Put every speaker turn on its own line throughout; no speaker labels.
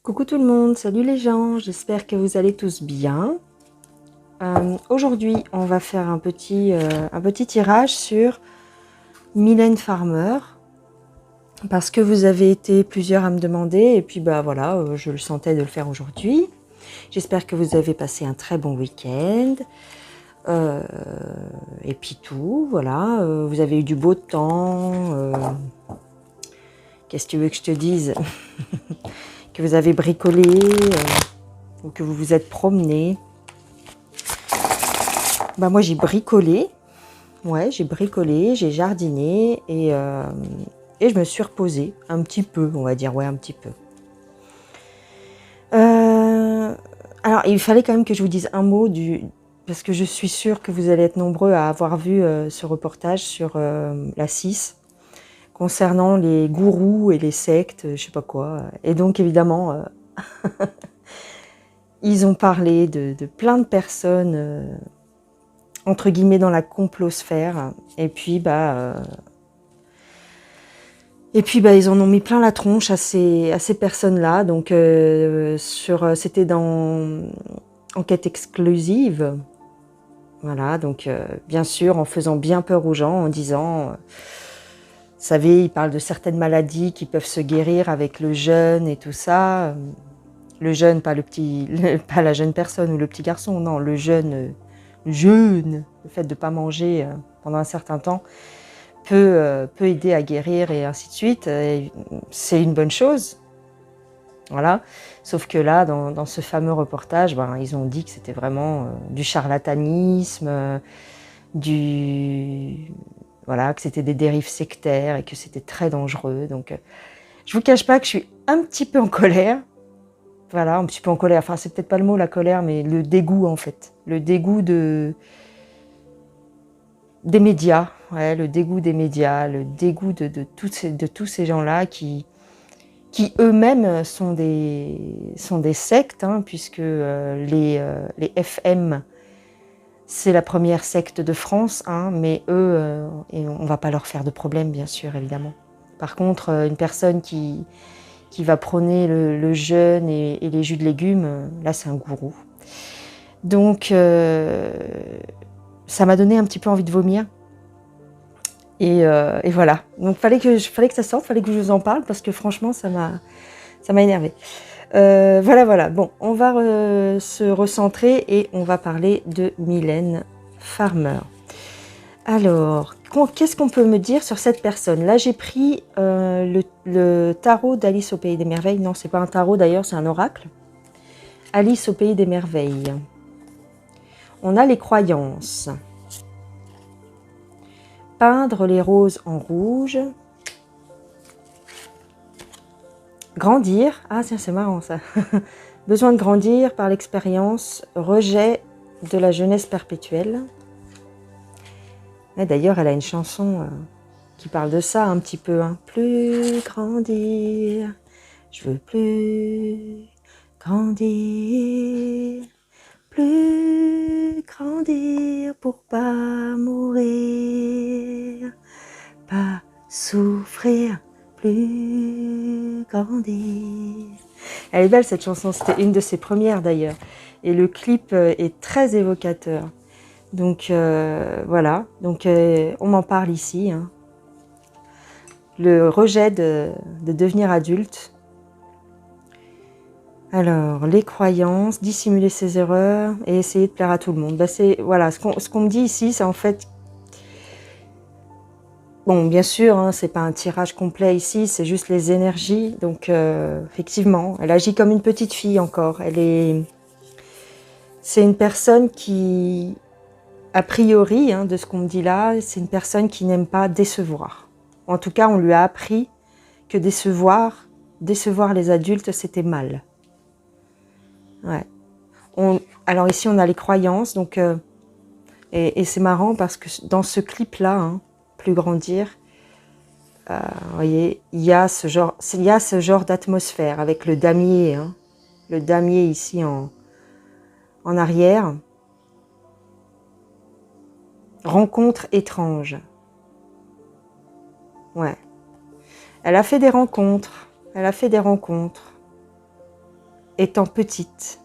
Coucou tout le monde, salut les gens, j'espère que vous allez tous bien. Aujourd'hui, on va faire un petit tirage sur Mylène Farmer, parce que vous avez été plusieurs à me demander, et puis bah voilà, je le sentais de le faire aujourd'hui. J'espère que vous avez passé un très bon week-end, et puis tout, voilà, vous avez eu du beau temps, qu'est-ce que tu veux que je te dise? Que vous avez bricolé, ou que vous vous êtes promené. Bah moi j'ai bricolé, ouais j'ai bricolé, j'ai jardiné et je me suis reposée un petit peu, on va dire, ouais un petit peu. Alors il fallait quand même que je vous dise un mot parce que je suis sûre que vous allez être nombreux à avoir vu ce reportage sur la 6 concernant les gourous et les sectes, je sais pas quoi. Et donc évidemment, ils ont parlé de plein de personnes entre guillemets dans la complosphère, et puis ils en ont mis plein la tronche à ces personnes-là. Donc c'était dans Enquête exclusive, voilà. Donc bien sûr en faisant bien peur aux gens, en disant, vous savez, ils parlent de certaines maladies qui peuvent se guérir avec le jeûne et tout ça. Le jeûne, pas pas la jeune personne ou le petit garçon, non, le jeûne, le fait de ne pas manger pendant un certain temps peut aider à guérir et ainsi de suite. C'est une bonne chose, voilà. Sauf que là, dans ce fameux reportage, ils ont dit que c'était vraiment du charlatanisme, voilà, que c'était des dérives sectaires et que c'était très dangereux. Donc, je vous cache pas que je suis un petit peu en colère. Voilà, un petit peu en colère. Enfin, c'est peut-être pas le mot, la colère, mais le dégoût, en fait. Le dégoût des médias. Ouais, le dégoût des médias, le dégoût de tous ces gens-là qui eux-mêmes sont des sectes, hein, puisque les FM, c'est la première secte de France, hein, mais eux, et on ne va pas leur faire de problème, bien sûr, évidemment. Par contre, une personne qui va prôner le jeûne et les jus de légumes, là c'est un gourou. Donc ça m'a donné un petit peu envie de vomir. Et voilà. Donc fallait que ça sorte, fallait que je vous en parle, parce que franchement ça m'a énervée. Voilà. Bon, on va se recentrer et on va parler de Mylène Farmer. Alors, qu'est-ce qu'on peut me dire sur cette personne? Là, j'ai pris le tarot d'Alice au Pays des Merveilles. Non, c'est pas un tarot d'ailleurs, c'est un oracle. Alice au Pays des Merveilles. On a les croyances. Peindre les roses en rouge. Grandir. Ah tiens, c'est marrant ça. Besoin de grandir par l'expérience. Rejet de la jeunesse perpétuelle. D'ailleurs, elle a une chanson qui parle de ça un petit peu. Hein. Plus grandir, je veux plus grandir. Plus grandir pour pas mourir. Pas souffrir, plus grandir. Elle est belle cette chanson, c'était une de ses premières d'ailleurs. Et le clip est très évocateur. Donc voilà, donc on m'en parle ici. Hein. Le rejet de devenir adulte. Alors, les croyances, dissimuler ses erreurs et essayer de plaire à tout le monde. Voilà, ce qu'on me dit ici, c'est en fait... Bon, bien sûr, hein, c'est pas un tirage complet ici, c'est juste les énergies. Donc effectivement, elle agit comme une petite fille encore. C'est une personne qui... A priori, hein, de ce qu'on me dit là, c'est une personne qui n'aime pas décevoir. En tout cas, on lui a appris que décevoir les adultes, c'était mal. Ouais. Alors ici, on a les croyances, donc et c'est marrant parce que dans ce clip-là, hein, plus grandir, vous voyez, il y a ce genre d'atmosphère avec le damier, hein, le damier ici en arrière. Rencontre étrange. Ouais. Elle a fait des rencontres. étant petite.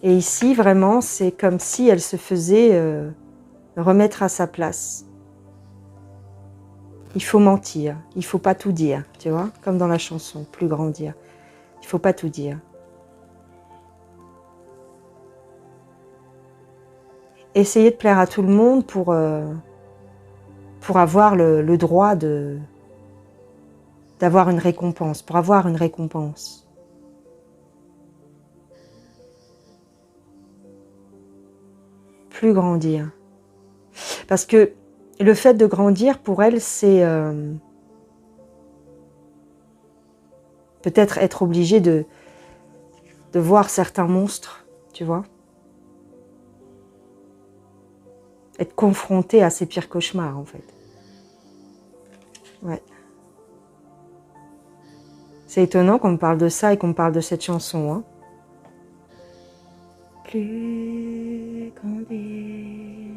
Et ici, vraiment, c'est comme si elle se faisait remettre à sa place. Il faut mentir, il faut pas tout dire, tu vois, comme dans la chanson, plus grandir. Il faut pas tout dire. Essayer de plaire à tout le monde pour avoir le droit d'avoir une récompense, pour avoir une récompense. Plus grandir. Parce que le fait de grandir, pour elle, c'est peut-être être obligée de voir certains monstres, tu vois. Être confrontée à ses pires cauchemars, en fait. Ouais. C'est étonnant qu'on me parle de ça et qu'on me parle de cette chanson, hein. Plus grandir,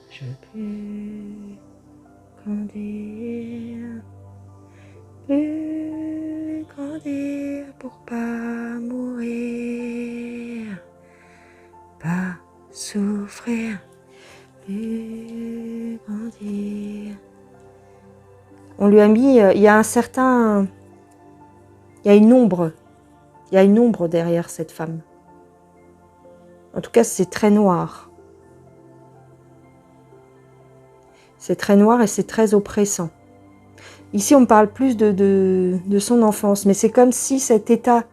je plus grandir, plus grandir pour pas mourir, pas souffrir, plus grandir. On lui a mis, il y a un certain, il y a une ombre derrière cette femme. En tout cas, c'est très noir. C'est très noir et c'est très oppressant. Ici, on parle plus de son enfance, mais c'est comme si cet état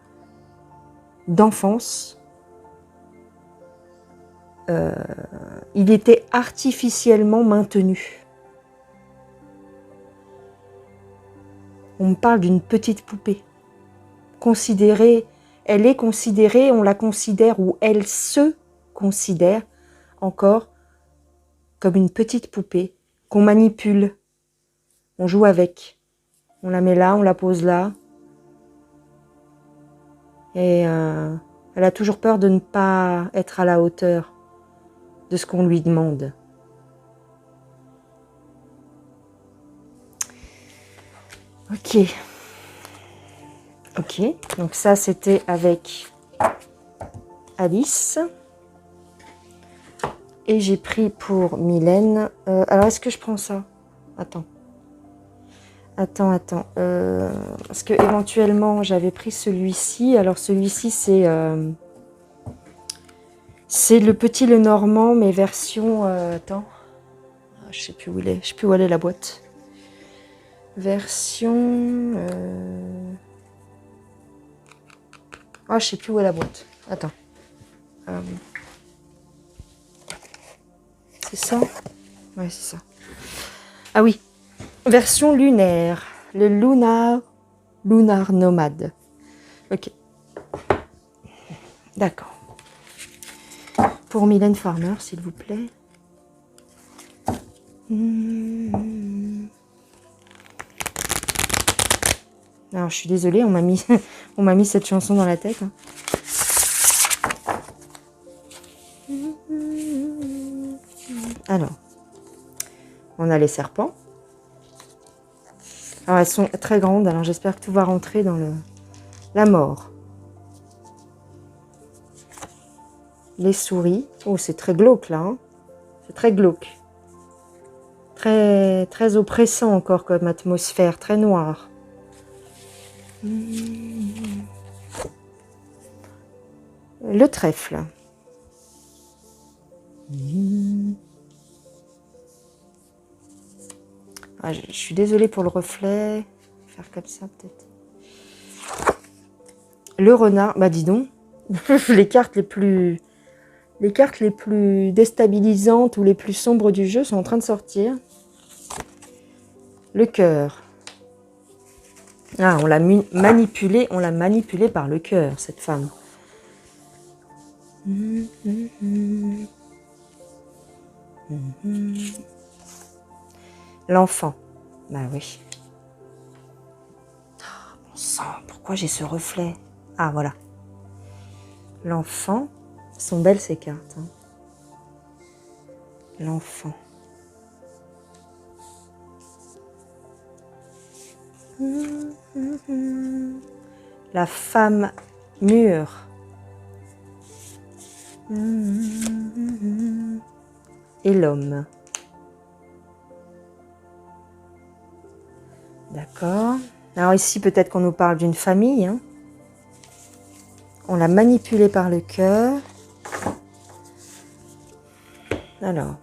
d'enfance, il était artificiellement maintenu. On me parle d'une petite poupée. Considérée, elle est considérée, on la considère ou elle se considère encore comme une petite poupée qu'on manipule. On joue avec. On la met là, on la pose là. Et elle a toujours peur de ne pas être à la hauteur de ce qu'on lui demande. Ok. Ok, donc ça c'était avec Alice. Et j'ai pris pour Mylène. Alors est-ce que je prends ça? Attends. Parce que éventuellement j'avais pris celui-ci. Alors celui-ci c'est le Petit Lenormand, mais version. Attends. Je sais plus où il est. Je sais plus où elle est la boîte. Version. Je sais plus où est la boîte. Attends. C'est ça? Ouais, c'est ça. Ah oui. Version lunaire. Le Lunar Nomade. Ok. D'accord. Pour Mylène Farmer, s'il vous plaît. Alors, je suis désolée, on m'a mis, on m'a mis cette chanson dans la tête. Hein. Alors, on a les serpents. Alors, elles sont très grandes, alors j'espère que tout va rentrer dans la mort. Les souris. Oh, c'est très glauque, là. Hein. C'est très glauque. Très, très oppressant encore comme atmosphère, très noire. Le trèfle. Je suis désolée pour le reflet. Faire comme ça peut-être. Le renard. Bah dis donc. les cartes les plus déstabilisantes ou les plus sombres du jeu sont en train de sortir. Le cœur. Ah, on l'a manipulée par le cœur, cette femme. L'enfant. Bah oui. Oh, bon sang, pourquoi j'ai ce reflet? Ah, voilà. L'enfant. Elles sont belles ces cartes. Hein. L'enfant. La femme Mur. Et l'homme. D'accord. Alors ici, peut-être qu'on nous parle d'une famille. Hein. On l'a manipulé par le cœur. Alors.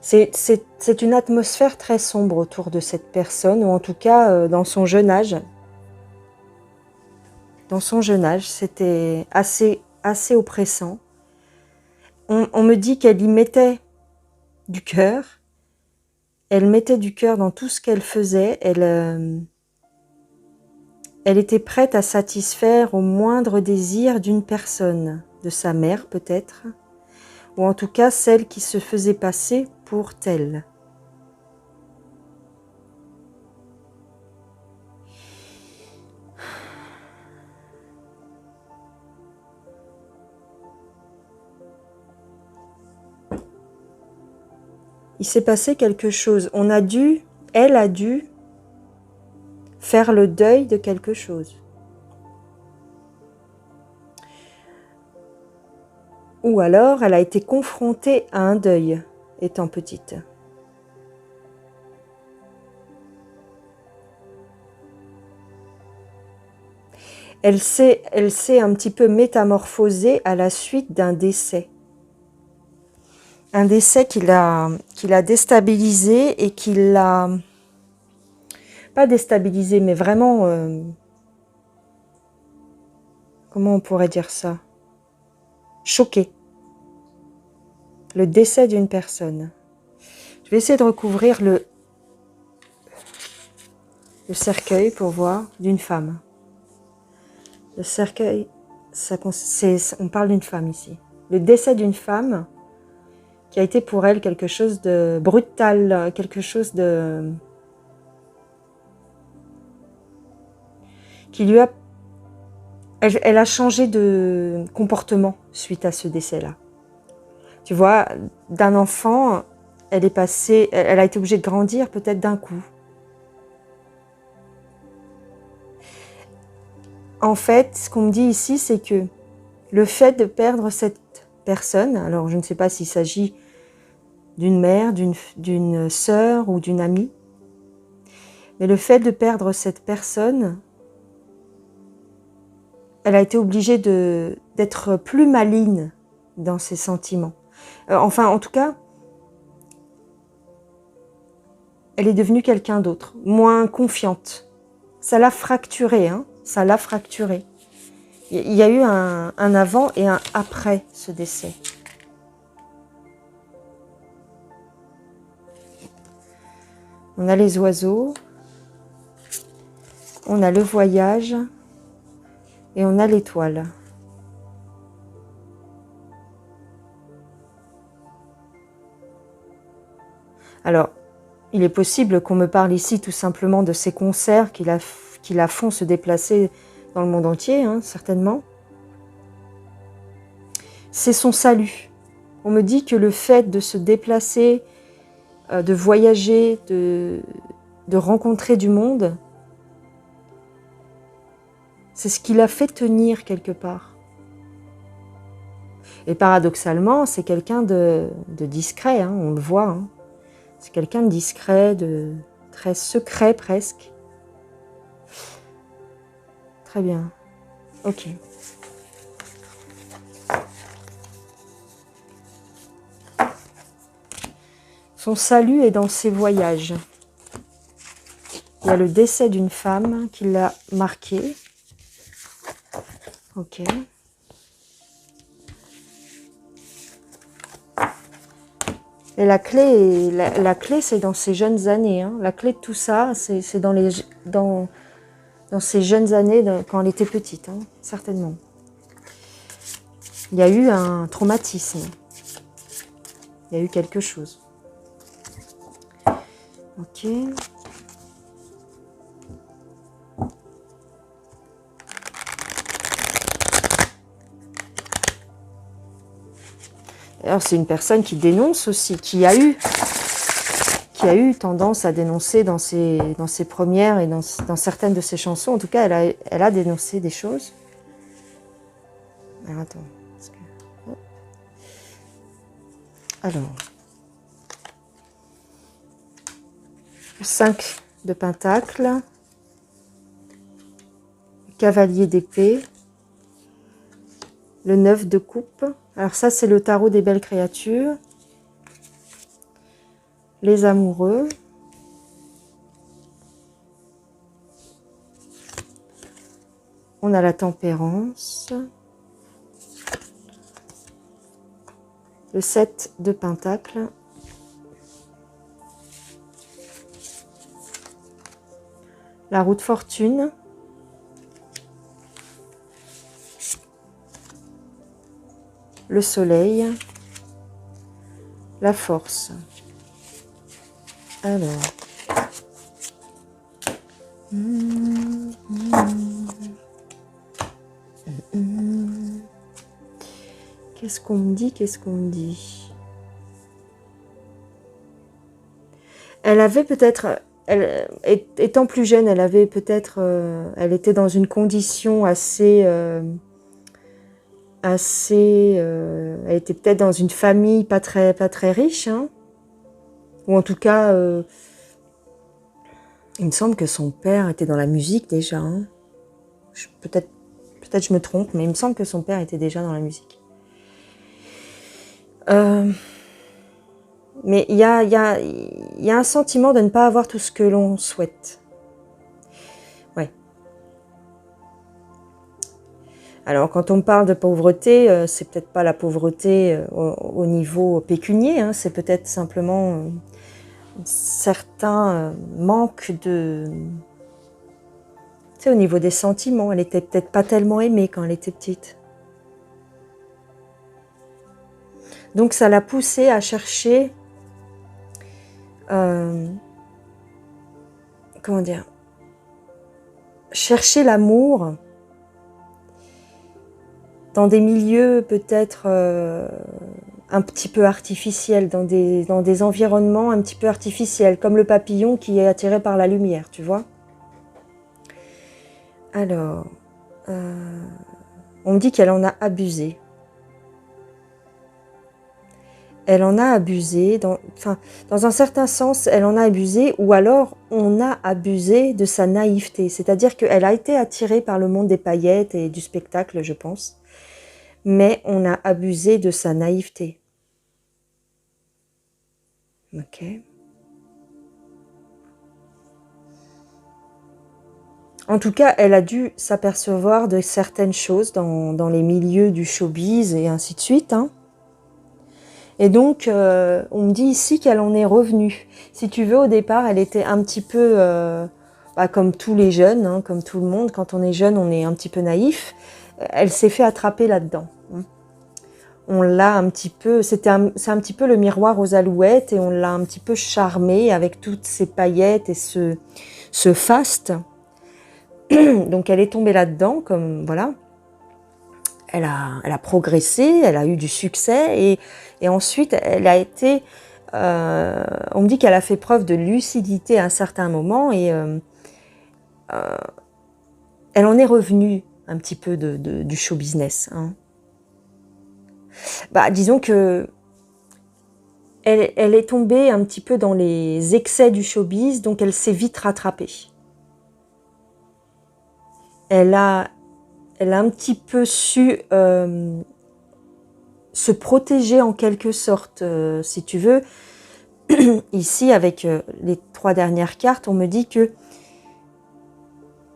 C'est une atmosphère très sombre autour de cette personne, ou en tout cas dans son jeune âge. Dans son jeune âge, c'était assez oppressant. On me dit qu'elle y mettait du cœur. Elle mettait du cœur dans tout ce qu'elle faisait. Elle était prête à satisfaire au moindre désir d'une personne, de sa mère peut-être, ou en tout cas celle qui se faisait passer pour telle. Il s'est passé quelque chose. Elle a dû faire le deuil de quelque chose. Ou alors, elle a été confrontée à un deuil, étant petite. Elle s'est un petit peu métamorphosée à la suite d'un décès. Un décès qui l'a déstabilisée et qui l'a... Pas déstabilisée, mais vraiment... comment on pourrait dire ça? Choquée. Le décès d'une personne. Je vais essayer de recouvrir le cercueil pour voir, d'une femme. Le cercueil, on parle d'une femme ici. Le décès d'une femme qui a été pour elle quelque chose de brutal, quelque chose de... qui lui a... Elle a changé de comportement suite à ce décès-là. Tu vois, d'un enfant, elle a été obligée de grandir peut-être d'un coup. En fait, ce qu'on me dit ici, c'est que le fait de perdre cette personne, alors je ne sais pas s'il s'agit d'une mère, d'une sœur ou d'une amie, mais le fait de perdre cette personne, elle a été obligée d'être plus maligne dans ses sentiments. Enfin, en tout cas, elle est devenue quelqu'un d'autre, moins confiante. Ça l'a fracturée, hein, ça l'a fracturée. Il y a eu un avant et un après ce décès. On a les oiseaux, on a le voyage et on a l'étoile. Alors, il est possible qu'on me parle ici tout simplement de ces concerts qui la font se déplacer dans le monde entier, hein, certainement. C'est son salut. On me dit que le fait de se déplacer, de voyager, de rencontrer du monde, c'est ce qui l'a fait tenir quelque part. Et paradoxalement, c'est quelqu'un de discret, hein, on le voit. Hein. C'est quelqu'un de discret, de très secret presque. Très bien. Ok. Son salut est dans ses voyages. Il y a le décès d'une femme qui l'a marqué. Ok. Et la clé, c'est dans ses jeunes années. Hein. La clé de tout ça, c'est dans ses jeunes années, quand elle était petite, hein, certainement. Il y a eu un traumatisme. Il y a eu quelque chose. Ok. Alors c'est une personne qui dénonce aussi, qui a qui a eu tendance à dénoncer dans ses premières et dans certaines de ses chansons. En tout cas, elle a dénoncé des choses. Alors, attends. Alors, 5 de Pentacle, Cavalier d'épée, le 9 de coupe. Alors ça, c'est le tarot des belles créatures. Les amoureux. On a la tempérance. Le 7 de Pentacle. La roue de fortune. Le soleil. La force. Alors. Qu'est-ce qu'on me dit? Qu'est-ce qu'on me dit? Elle avait peut-être, étant plus jeune, elle avait peut-être, elle était dans une condition assez, elle était peut-être dans une famille pas très riche, hein, ou en tout cas, il me semble que son père était dans la musique déjà. Hein. Peut-être je me trompe, mais il me semble que son père était déjà dans la musique. Mais il y a un sentiment de ne pas avoir tout ce que l'on souhaite. Ouais. Alors, quand on parle de pauvreté, c'est peut-être pas la pauvreté au niveau pécunier, hein, c'est peut-être simplement certains manques de... Tu sais, au niveau des sentiments, elle était peut-être pas tellement aimée quand elle était petite. Donc, ça l'a poussée à chercher... comment dire, chercher l'amour dans des milieux peut-être un petit peu artificiels, dans des environnements un petit peu artificiels, comme le papillon qui est attiré par la lumière, tu vois. Alors, on me dit qu'elle en a abusé. Elle en a abusé, dans un certain sens, elle en a abusé, ou alors on a abusé de sa naïveté. C'est-à-dire qu'elle a été attirée par le monde des paillettes et du spectacle, je pense, mais on a abusé de sa naïveté. Ok. En tout cas, elle a dû s'apercevoir de certaines choses dans les milieux du showbiz et ainsi de suite, hein. Et donc, on me dit ici qu'elle en est revenue. Si tu veux, au départ, elle était un petit peu, comme tous les jeunes, hein, comme tout le monde. Quand on est jeune, on est un petit peu naïf. Elle s'est fait attraper là-dedans. On l'a un petit peu, c'est un petit peu le miroir aux alouettes, et on l'a un petit peu charmée avec toutes ces paillettes et ce faste. Donc, elle est tombée là-dedans, comme voilà. Elle a progressé, elle a eu du succès, et ensuite elle a été, on me dit qu'elle a fait preuve de lucidité à un certain moment, et elle en est revenue un petit peu du show business, hein. Disons que elle est tombée un petit peu dans les excès du showbiz, donc elle s'est vite rattrapée. Elle a un petit peu su se protéger en quelque sorte, si tu veux. Ici, avec les 3 dernières cartes, on me dit que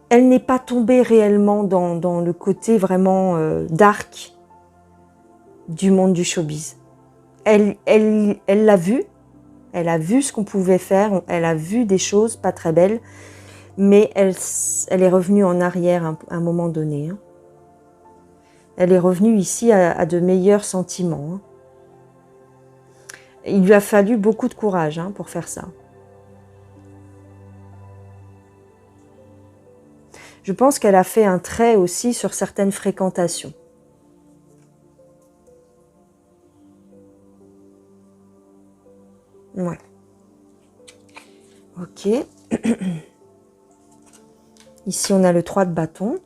elle n'est pas tombée réellement dans le côté vraiment dark du monde du showbiz. Elle l'a vu, elle a vu ce qu'on pouvait faire, elle a vu des choses pas très belles, mais elle est revenue en arrière à un moment donné, hein. Elle est revenue ici à de meilleurs sentiments, hein. Il lui a fallu beaucoup de courage, hein, pour faire ça. Je pense qu'elle a fait un trait aussi sur certaines fréquentations. Ouais. Ok. Ici, on a le 3 de bâton.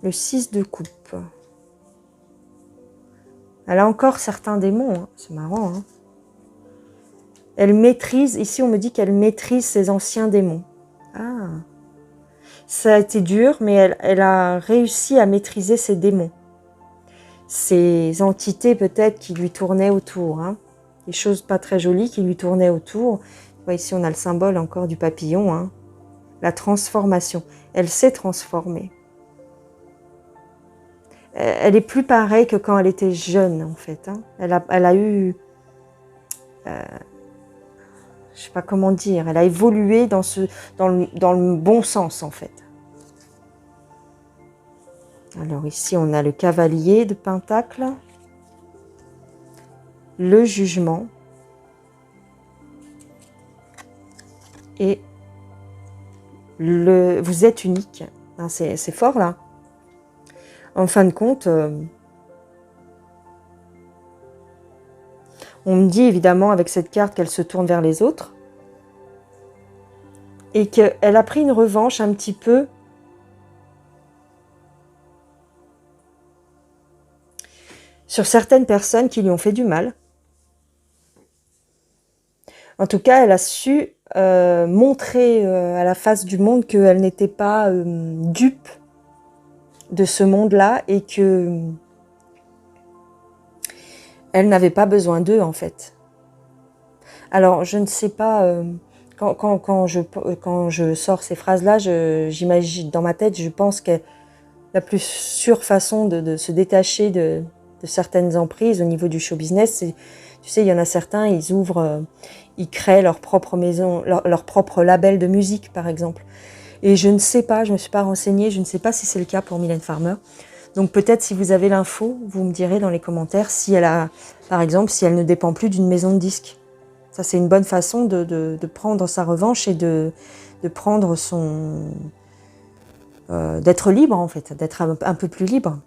Le 6 de coupe. Elle a encore certains démons. Hein. C'est marrant. Hein. Elle maîtrise, ici on me dit qu'elle maîtrise ses anciens démons. Ah. Ça a été dur, mais elle a réussi à maîtriser ses démons. Ces entités peut-être qui lui tournaient autour. Hein. Des choses pas très jolies qui lui tournaient autour. Ici on a le symbole encore du papillon. Hein. La transformation. Elle s'est transformée. Elle est plus pareille que quand elle était jeune en fait. Hein. Elle a eu... je sais pas comment dire. Elle a évolué dans le bon sens en fait. Alors ici, on a le cavalier de Pentacle, le jugement et vous êtes unique. C'est fort là. En fin de compte, on me dit évidemment avec cette carte qu'elle se tourne vers les autres et qu'elle a pris une revanche un petit peu sur certaines personnes qui lui ont fait du mal. En tout cas, elle a su montrer à la face du monde qu'elle n'était pas dupe de ce monde-là et que elle n'avait pas besoin d'eux en fait. Alors, je ne sais pas, quand je sors ces phrases-là, j'imagine dans ma tête, je pense que la plus sûre façon de se détacher de certaines emprises au niveau du show business, c'est, tu sais, il y en a certains, ils ouvrent, ils créent leur propre maison, leur propre label de musique, par exemple. Et je ne sais pas, je ne me suis pas renseignée, je ne sais pas si c'est le cas pour Mylène Farmer. Donc peut-être si vous avez l'info, vous me direz dans les commentaires si elle a, par exemple, si elle ne dépend plus d'une maison de disques. Ça, c'est une bonne façon de prendre sa revanche et de prendre son... d'être libre, en fait, d'être un peu plus libre.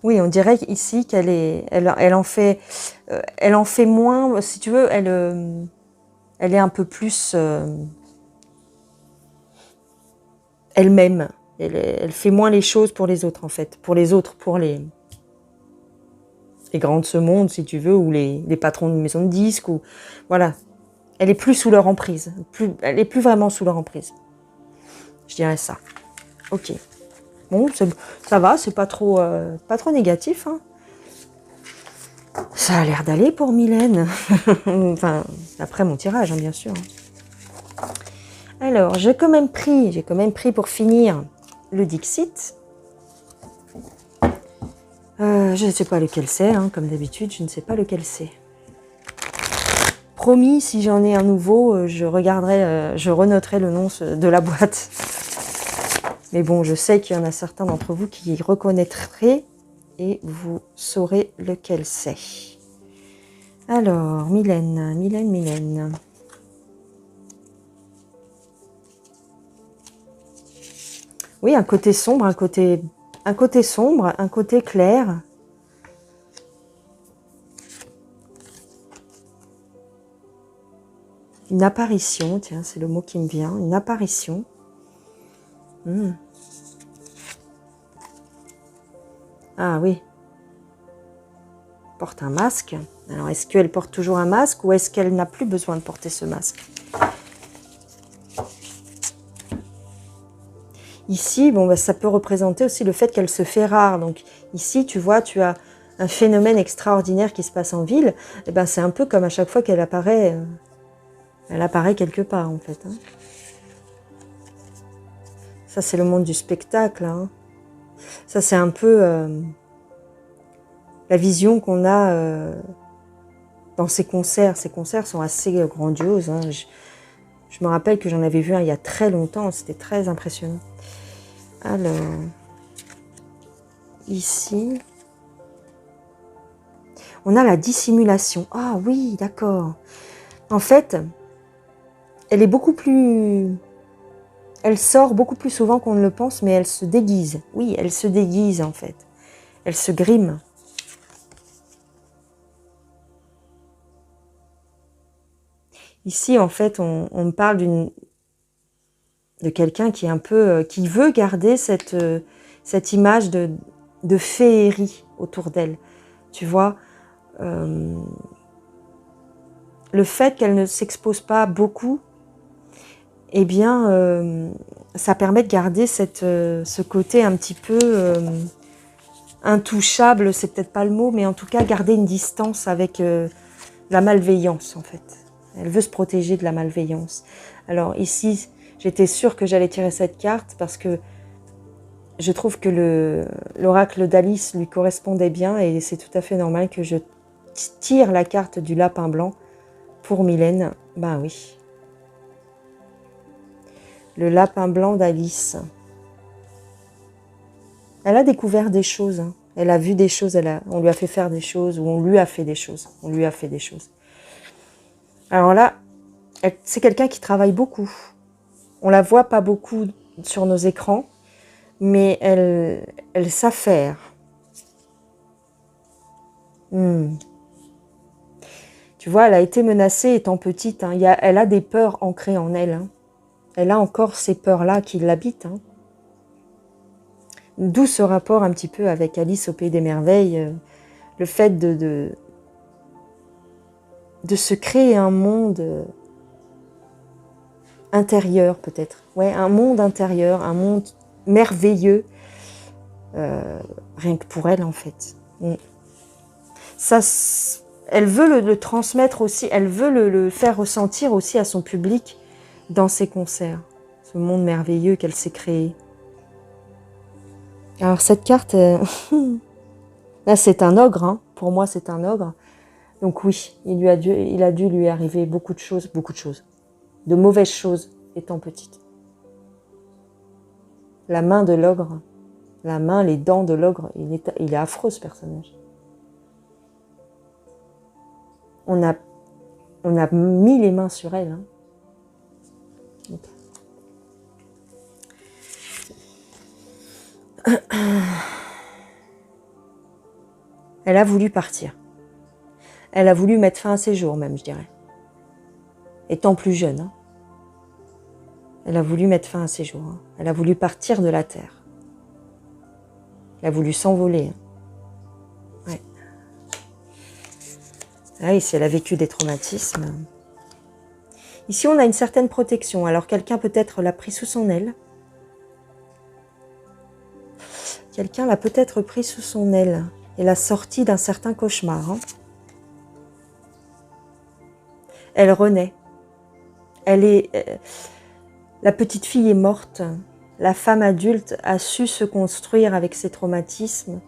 Oui, on dirait ici qu'elle elle en fait moins, si tu veux, elle est un peu plus elle-même. Elle fait moins les choses pour les autres, en fait. Pour les autres, pour les grands de ce monde, si tu veux, ou les patrons de maison de disques, ou voilà. Elle est plus sous leur emprise. Elle est plus vraiment sous leur emprise. Je dirais ça. Ok. Bon, ça va, c'est pas trop négatif. Hein. Ça a l'air d'aller pour Mylène. Enfin, après mon tirage, hein, bien sûr. Alors, j'ai quand même pris pour finir le Dixit. Je ne sais pas lequel c'est, hein, comme d'habitude, je ne sais pas lequel c'est. Promis, si j'en ai un nouveau, je regarderai, je renoterai le nom de la boîte. Mais bon, je sais qu'il y en a certains d'entre vous qui reconnaîtraient et vous saurez lequel c'est. Alors, Mylène. Oui, un côté sombre, un côté sombre, un côté clair. Une apparition, tiens, c'est le mot qui me vient, une apparition. Ah oui. Porte un masque. Alors, est-ce qu'elle porte toujours un masque ou est-ce qu'elle n'a plus besoin de porter ce masque? Ici, bon, bah, ça peut représenter aussi le fait qu'elle se fait rare. Donc ici, tu vois, tu as un phénomène extraordinaire qui se passe en ville. Et ben, c'est un peu comme à chaque fois qu'elle apparaît, quelque part, en fait. Hein. Ça, c'est le monde du spectacle. Hein. Ça, c'est un peu la vision qu'on a dans ces concerts. Ces concerts sont assez grandioses. Hein. Je me rappelle que j'en avais vu un il y a très longtemps. C'était très impressionnant. Alors, ici, on a la dissimulation. Ah oui, d'accord. En fait, elle est beaucoup plus... Elle sort beaucoup plus souvent qu'on ne le pense, mais elle se déguise. Oui, elle se déguise en fait. Elle se grime. Ici, en fait, on me parle de quelqu'un qui est un peu, qui veut garder cette image de féerie autour d'elle. Tu vois, le fait qu'elle ne s'expose pas beaucoup, eh bien, ça permet de garder ce côté un petit peu intouchable, c'est peut-être pas le mot, mais en tout cas garder une distance avec la malveillance, en fait. Elle veut se protéger de la malveillance. Alors ici, j'étais sûre que j'allais tirer cette carte parce que je trouve que l'oracle d'Alice lui correspondait bien et c'est tout à fait normal que je tire la carte du lapin blanc pour Mylène. Ben oui. Le lapin blanc d'Alice. Elle a découvert des choses. Hein. Elle a vu des choses. On lui a fait faire des choses ou on lui a fait des choses. On lui a fait des choses. Alors là, c'est quelqu'un qui travaille beaucoup. On la voit pas beaucoup sur nos écrans, mais elle s'affaire. Tu vois, elle a été menacée étant petite. Hein. Elle a des peurs ancrées en elle. Hein. Elle a encore ces peurs-là qui l'habitent. Hein. D'où ce rapport un petit peu avec Alice au Pays des Merveilles. Le fait de se créer un monde intérieur peut-être. Ouais, un monde intérieur, un monde merveilleux. Rien que pour elle en fait. Ça, elle veut le transmettre aussi, elle veut le faire ressentir aussi à son public dans ses concerts. Ce monde merveilleux qu'elle s'est créé. Alors cette carte, là c'est un ogre, hein. Pour moi c'est un ogre. Donc oui, il a dû lui arriver beaucoup de choses, de mauvaises choses étant petite. La main de l'ogre, les dents de l'ogre, il est affreux ce personnage. On a mis les mains sur elle. Hein. Elle a voulu partir. Elle a voulu mettre fin à ses jours même, je dirais. Étant plus jeune. Hein. Elle a voulu mettre fin à ses jours. Hein. Elle a voulu partir de la terre. Elle a voulu s'envoler. Hein. Ouais. Ah oui, si elle a vécu des traumatismes. Ici, on a une certaine protection. Alors, quelqu'un peut-être l'a pris sous son aile. Quelqu'un l'a peut-être pris sous son aile et l'a sorti d'un certain cauchemar. Hein. Elle renaît. La petite fille est morte. La femme adulte a su se construire avec ses traumatismes.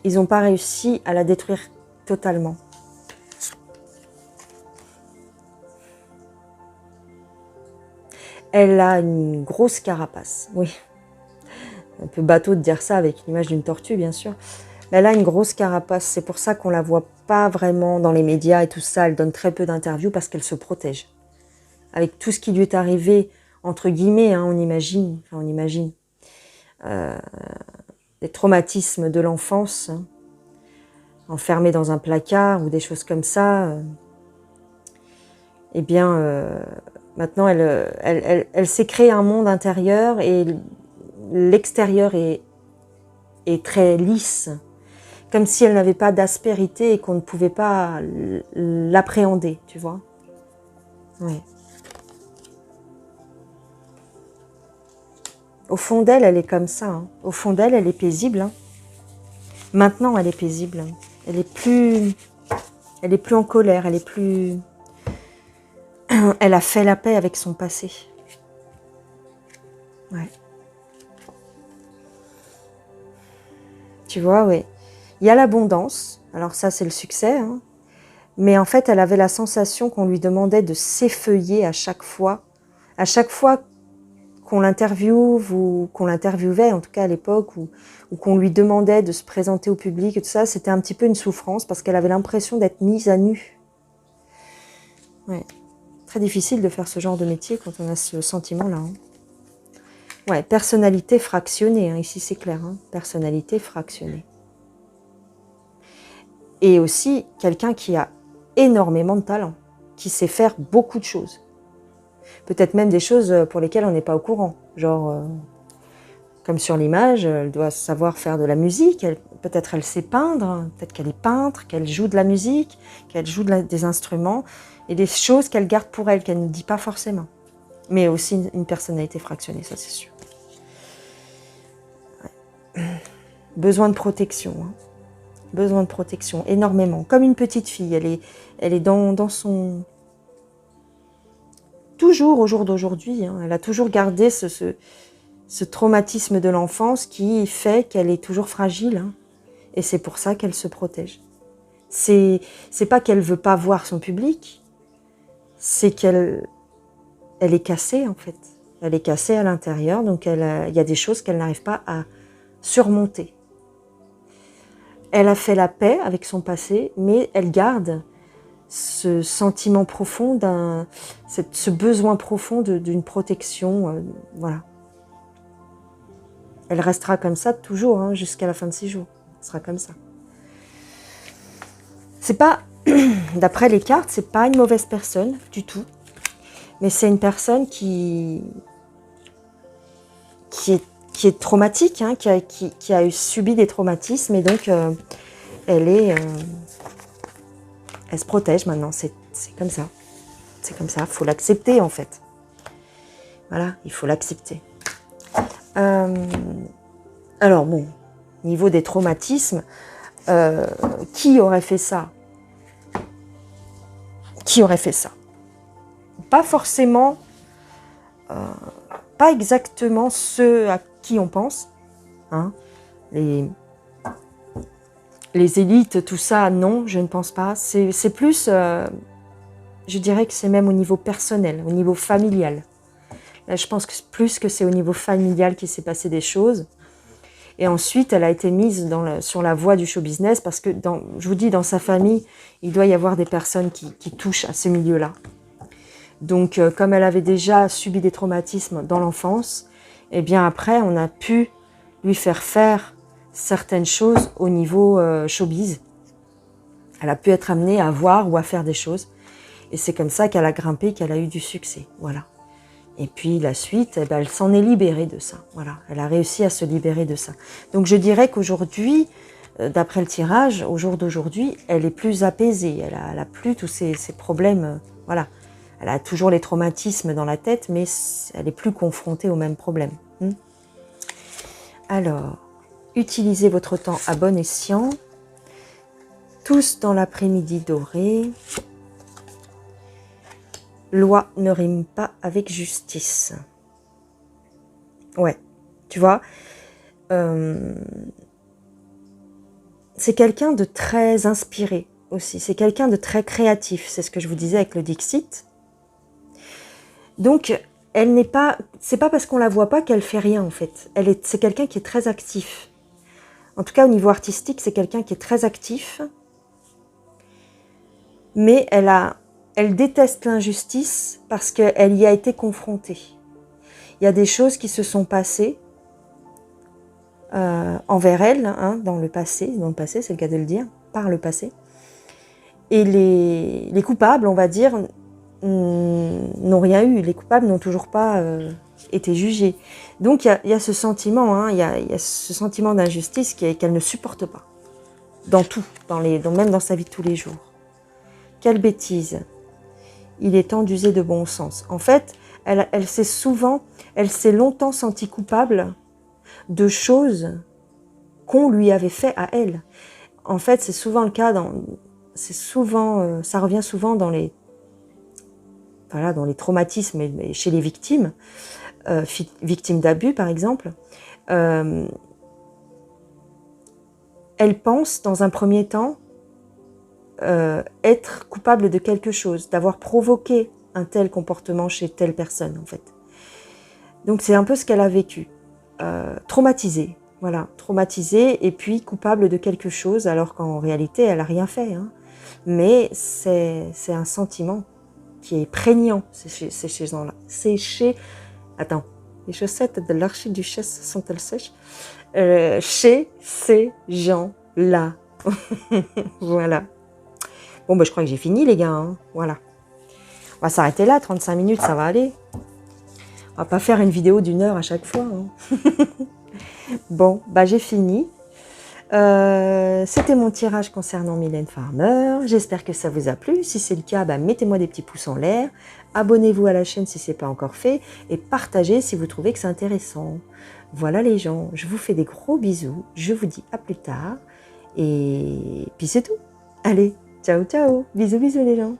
Ils n'ont pas réussi à la détruire totalement. Elle a une grosse carapace, oui. Un peu bateau de dire ça avec l'image d'une tortue, bien sûr. Mais elle a une grosse carapace, c'est pour ça qu'on la voit pas vraiment dans les médias et tout ça. Elle donne très peu d'interviews parce qu'elle se protège. Avec tout ce qui lui est arrivé, entre guillemets, hein, on imagine, les traumatismes de l'enfance, hein, enfermée dans un placard ou des choses comme ça, eh bien, maintenant, elle s'est créée un monde intérieur et l'extérieur est très lisse, comme si elle n'avait pas d'aspérité et qu'on ne pouvait pas l'appréhender, tu vois. Ouais. Au fond d'elle, elle est comme ça. Hein. Au fond d'elle, elle est paisible. Hein. Maintenant, elle est paisible. Hein. Elle est plus en colère. Elle a fait la paix avec son passé. Ouais. Tu vois, oui. Il y a l'abondance. Alors ça, c'est le succès. Hein. Mais en fait, elle avait la sensation qu'on lui demandait de s'effeuiller à chaque fois. À chaque fois qu'on l'interviewe ou qu'on l'interviewait, en tout cas à l'époque, ou qu'on lui demandait de se présenter au public et tout ça, c'était un petit peu une souffrance parce qu'elle avait l'impression d'être mise à nu. Ouais. Très difficile de faire ce genre de métier quand on a ce sentiment-là. Hein. Ouais, personnalité fractionnée, hein, ici c'est clair, hein, personnalité fractionnée. Et aussi quelqu'un qui a énormément de talent, qui sait faire beaucoup de choses. Peut-être même des choses pour lesquelles on n'est pas au courant. Genre, comme sur l'image, elle doit savoir faire de la musique, peut-être elle sait peindre, peut-être qu'elle est peintre, qu'elle joue de la musique, qu'elle joue des instruments, et des choses qu'elle garde pour elle, qu'elle ne dit pas forcément. Mais aussi une personnalité fractionnée, ça c'est sûr. Ouais. Besoin de protection. Hein. Besoin de protection, énormément. Comme une petite fille, elle est dans son... Toujours au jour d'aujourd'hui, hein, elle a toujours gardé ce traumatisme de l'enfance qui fait qu'elle est toujours fragile. Hein, et c'est pour ça qu'elle se protège. C'est pas qu'elle veut pas voir son public, c'est qu'elle est cassée en fait. Elle est cassée à l'intérieur, donc il y a des choses qu'elle n'arrive pas à surmonter. Elle a fait la paix avec son passé, mais elle garde ce sentiment profond, ce besoin profond d'une protection. Voilà. Elle restera comme ça toujours, hein, jusqu'à la fin de ses jours. Elle sera comme ça. C'est pas, d'après les cartes, c'est pas une mauvaise personne du tout, mais c'est une personne qui est traumatique, hein, qui a subi des traumatismes et donc elle se protège maintenant. C'est comme ça. C'est comme ça. Il faut l'accepter en fait. Voilà, il faut l'accepter. Alors bon, niveau des traumatismes, qui aurait fait ça? Qui aurait fait ça? Pas forcément, pas exactement ceux à qui on pense, hein, les élites, tout ça, non, je ne pense pas. C'est plus, je dirais que c'est même au niveau personnel, au niveau familial. Là, je pense que plus que c'est au niveau familial qu'il s'est passé des choses. Et ensuite, elle a été mise sur la voie du show business parce que, je vous dis, dans sa famille, il doit y avoir des personnes qui touchent à ce milieu-là. Donc, comme elle avait déjà subi des traumatismes dans l'enfance, eh bien après, on a pu lui faire certaines choses au niveau showbiz. Elle a pu être amenée à voir ou à faire des choses. Et c'est comme ça qu'elle a grimpé, qu'elle a eu du succès. Voilà. Et puis la suite, eh ben, elle s'en est libérée de ça. Voilà. Elle a réussi à se libérer de ça. Donc je dirais qu'aujourd'hui, d'après le tirage, au jour d'aujourd'hui, elle est plus apaisée. Elle a plus tous ces problèmes. Voilà. Elle a toujours les traumatismes dans la tête, mais elle est plus confrontée aux mêmes problèmes. Alors, utilisez votre temps à bon escient. Tous dans l'après-midi doré. Loi ne rime pas avec justice. Ouais, tu vois, c'est quelqu'un de très inspiré aussi. C'est quelqu'un de très créatif. C'est ce que je vous disais avec le Dixit. Donc, elle n'est pas... C'est pas parce qu'on la voit pas qu'elle fait rien, en fait. C'est quelqu'un qui est très actif. En tout cas, au niveau artistique, c'est quelqu'un qui est très actif. Mais elle déteste l'injustice parce qu'elle y a été confrontée. Il y a des choses qui se sont passées envers elle, hein, dans le passé, c'est le cas de le dire, par le passé. Et les coupables, on va dire, n'ont rien eu. Les coupables n'ont toujours pas été jugés. Donc il y a ce sentiment, hein, il y a ce sentiment d'injustice qu'elle ne supporte pas. Dans tout, même dans sa vie de tous les jours. Quelle bêtise! Il est temps d'user de bon sens. En fait, elle s'est longtemps sentie coupable de choses qu'on lui avait fait à elle. En fait, c'est souvent le cas, ça revient souvent dans les traumatismes et chez les victimes, victimes d'abus par exemple. Elle pense dans un premier temps être coupable de quelque chose, d'avoir provoqué un tel comportement chez telle personne en fait. Donc c'est un peu ce qu'elle a vécu, traumatisée, voilà, traumatisée et puis coupable de quelque chose alors qu'en réalité elle n'a rien fait, hein. Mais c'est un sentiment qui est prégnant chez ces gens-là. Attends, les chaussettes de l'archiduchesse sont-elles sèches? Chez ces gens-là. Voilà. Bon, bah, je crois que j'ai fini, les gars. Hein. Voilà. On va s'arrêter là, 35 minutes, ça va aller. On va pas faire une vidéo d'1 heure à chaque fois. Hein. Bon, bah, j'ai fini. C'était mon tirage concernant Mylène Farmer. J'espère que ça vous a plu. Si c'est le cas, bah, mettez-moi des petits pouces en l'air. Abonnez-vous à la chaîne si ce n'est pas encore fait. Et partagez si vous trouvez que c'est intéressant. Voilà les gens, je vous fais des gros bisous. Je vous dis à plus tard. Et puis c'est tout. Allez, ciao ciao. Bisous bisous les gens.